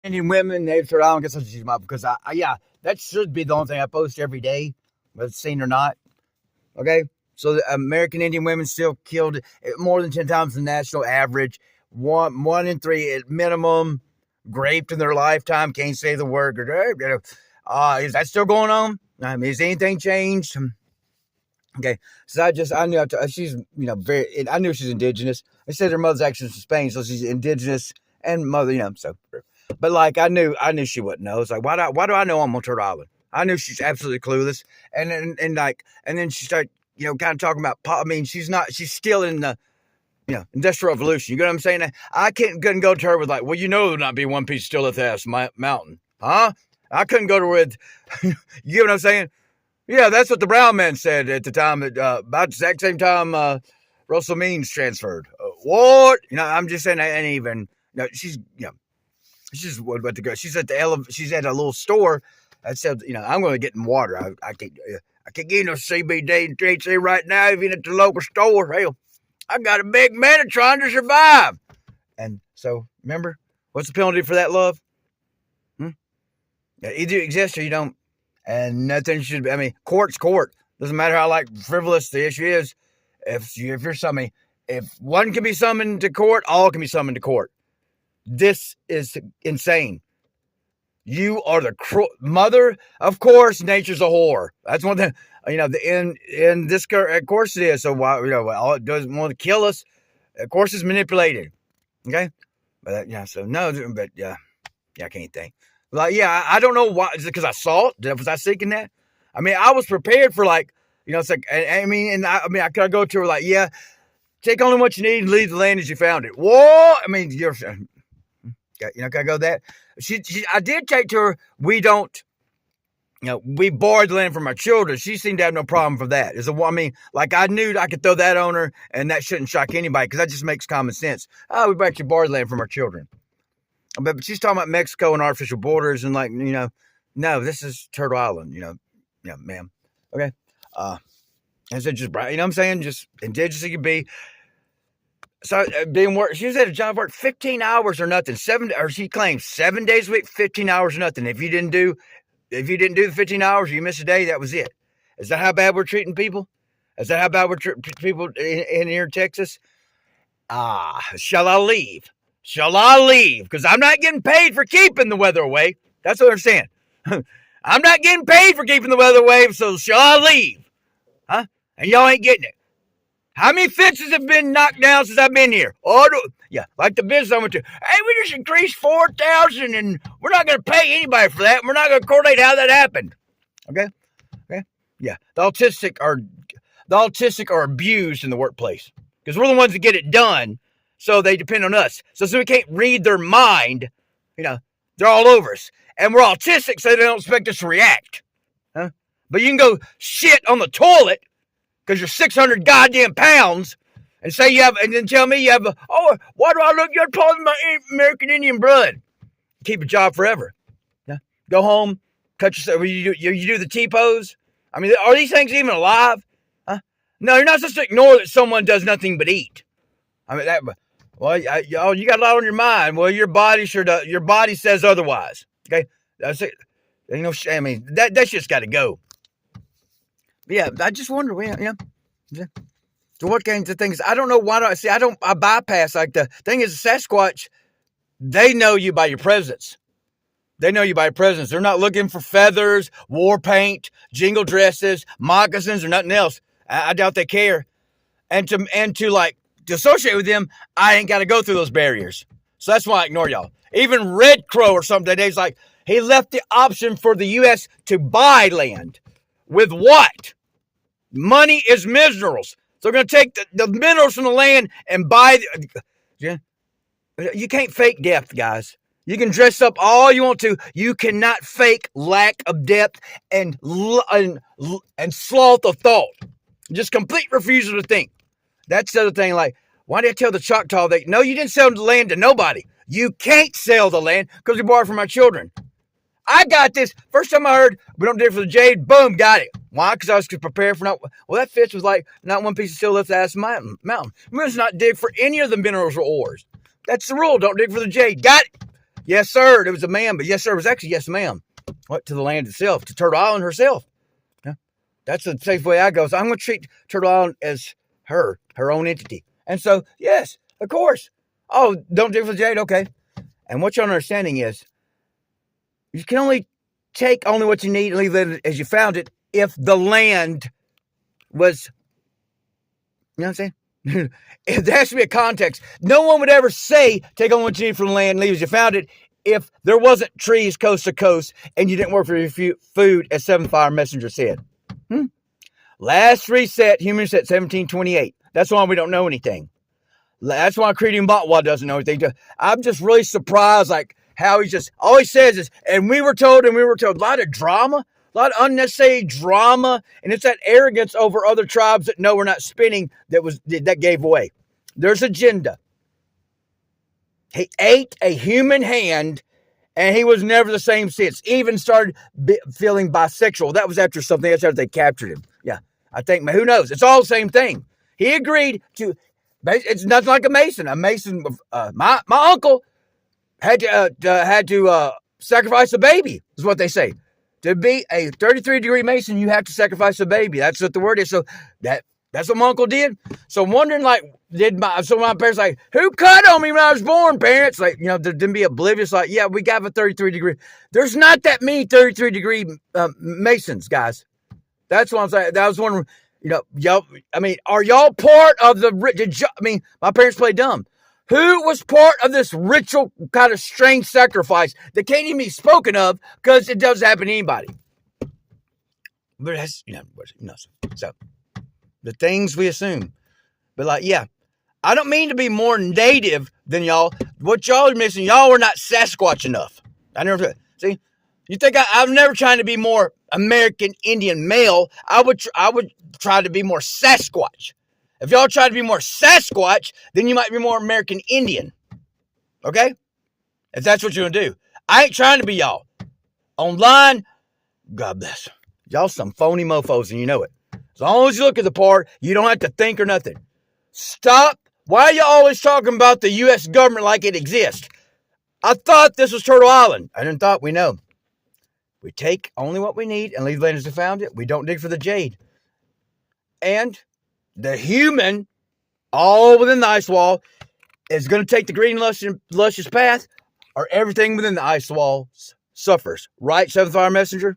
Indian women, they've turned on, because yeah, that should be the only thing I post every day, whether it's seen or not. Okay? So the American Indian women still killed more than 10 times the national average. One in 3 at minimum, raped in their lifetime. Can't say the word. Is that still going on? I mean, has anything changed? Okay, so I knew she's, I knew she's indigenous. I said her mother's actually from Spain, so she's indigenous and mother, so. But like, I knew she wouldn't know. It's like, why do I know I'm on Turtle Island? I knew she's absolutely clueless. And then she started, kind of talking about, she's still in the, Industrial Revolution. You get what I'm saying? I couldn't go to her with like, well, there'll not be one piece still at the ass mountain. Huh? I couldn't go to her with, you get what I'm saying? Yeah, that's what the brown man said at the time, about the exact same time Russell Means transferred. What? I'm just saying, I ain't even, she's what to go. She's at a little store that said, I'm going to get in water. I can't get no CBD and THC right now, even at the local store. Hell, I got a big man trying to survive. And so, remember, what's the penalty for that, love? Either you exist or you don't. And nothing should be, court's court. Doesn't matter how frivolous the issue is. If you're somebody, if one can be summoned to court, all can be summoned to court. This is insane. You are the mother. Of course, nature's a whore. That's one thing. In this, of course it is. So why, all it doesn't want to kill us. Of course, it's manipulated. Okay, but so no, but yeah, I can't think. I don't know why. Is it because I saw it? Was I seeking that? I was prepared for it's like, I could go to her take only what you need and leave the land as you found it. Whoa, you're, can I go that? I did take to her. We don't, we borrowed the land from our children. She seemed to have no problem for that. I knew I could throw that on her, and that shouldn't shock anybody because that just makes common sense. Oh, we actually borrowed land from our children. But she's talking about Mexico and artificial borders and no, this is Turtle Island, ma'am. Okay. And so just, what I'm saying? Just indigenous you could be. So being work, she was at a job work 15 hours or nothing. She claims 7 days a week, 15 hours or nothing. If you didn't do the 15 hours, you missed a day, that was it. Is that how bad we're treating people? Is that how bad we're treating people in here in Texas? Shall I leave? Shall I leave? Because I'm not getting paid for keeping the weather away. That's what I'm saying. I'm not getting paid for keeping the weather away, so shall I leave? Huh? And y'all ain't getting it. How many fences have been knocked down since I've been here? Like the business I went to. Hey, we just increased 4,000 and we're not going to pay anybody for that. We're not going to coordinate how that happened. Okay? Yeah. The autistic are abused in the workplace because we're the ones that get it done. So they depend on us. So we can't read their mind, they're all over us. And we're autistic, so they don't expect us to react. Huh? But you can go shit on the toilet because you're 600 goddamn pounds and and then tell me you have why do I look you're part of my American Indian blood? Keep a job forever. Yeah. Go home, cut yourself. You do the T-pose. Are these things even alive? Huh? No, you're not supposed to ignore that someone does nothing but eat. You got a lot on your mind. Well, your body sure does. Your body says otherwise. Okay, that's it. That shit's got to go. Yeah, I just wonder. So what kinds of things? I don't know why. I bypass the thing is Sasquatch. They know you by your presence. They know you by your presence. They're not looking for feathers, war paint, jingle dresses, moccasins, or nothing else. I doubt they care. And to associate with them, I ain't got to go through those barriers. So that's why I ignore y'all. Even Red Crow or something today, he left the option for the U.S. to buy land. With what? Money is minerals. So they're going to take the minerals from the land and buy. You can't fake depth, guys. You can dress up all you want to. You cannot fake lack of depth and sloth of thought. Just complete refusal to think. That's the other thing. Why did I tell the Choctaw no, you didn't sell the land to nobody. You can't sell the land because we borrowed from our children. I got this. First time I heard we don't dig for the jade, boom, got it. Why? Because I was prepared for that fish was not one piece of steel left ass mountain. We must not dig for any of the minerals or ores. That's the rule. Don't dig for the jade. Got it. Yes, sir, it was a man, but yes, sir, it was actually yes, ma'am. What, to the land itself, to Turtle Island herself. Yeah. That's the safe way I go. So I'm going to treat Turtle Island as her own entity. And so, yes, of course. Oh, don't dig for the jade? Okay. And what your understanding is, you can only take only what you need and leave it as you found it if the land was, you know what I'm saying? There has to be a context. No one would ever say, take only what you need from the land and leave as you found it if there wasn't trees coast to coast and you didn't work for your food, as Seventh Fire Messenger said. Last reset, human reset, 1728. That's why we don't know anything. That's why Creedian Botwa doesn't know anything. I'm just really surprised, like, how he just, all he says is, and we were told. A lot of drama, a lot of unnecessary drama, and it's that arrogance over other tribes that know we're not spinning that gave away. There's agenda. He ate a human hand, and he was never the same since. Even started feeling bisexual. That was after something else, after they captured him. Yeah, I think, who knows? It's all the same thing. He agreed to, it's nothing like a Mason. A Mason, my uncle had to sacrifice a baby, is what they say. To be a 33-degree Mason, you have to sacrifice a baby. That's what the word is. So that's what my uncle did. So I'm wondering, like, my parents, like, who cut on me when I was born, parents? Like, didn't be oblivious, like, yeah, we got a 33-degree. There's not that many 33-degree Masons, guys. That's what I'm saying. That was one, y'all, are y'all part of the, my parents played dumb. Who was part of this ritual kind of strange sacrifice that can't even be spoken of because it doesn't happen to anybody? But that's, so the things we assume. But like, yeah, I don't mean to be more native than y'all. What y'all are missing, y'all are not Sasquatch enough. I never, see, you think I'm never trying to be more American Indian male. I would try to be more Sasquatch. If y'all try to be more Sasquatch, then you might be more American Indian. Okay? If that's what you're going to do. I ain't trying to be y'all. Online, God bless. Y'all some phony mofos and you know it. As long as you look at the part, you don't have to think or nothing. Stop. Why are you always talking about the U.S. government like it exists? I thought this was Turtle Island. I didn't thought we know. We take only what we need and leave land as we found it. We don't dig for the jade. And the human, all within the ice wall, is going to take the green luscious path, or everything within the ice wall suffers. Right, Seventh Fire Messenger?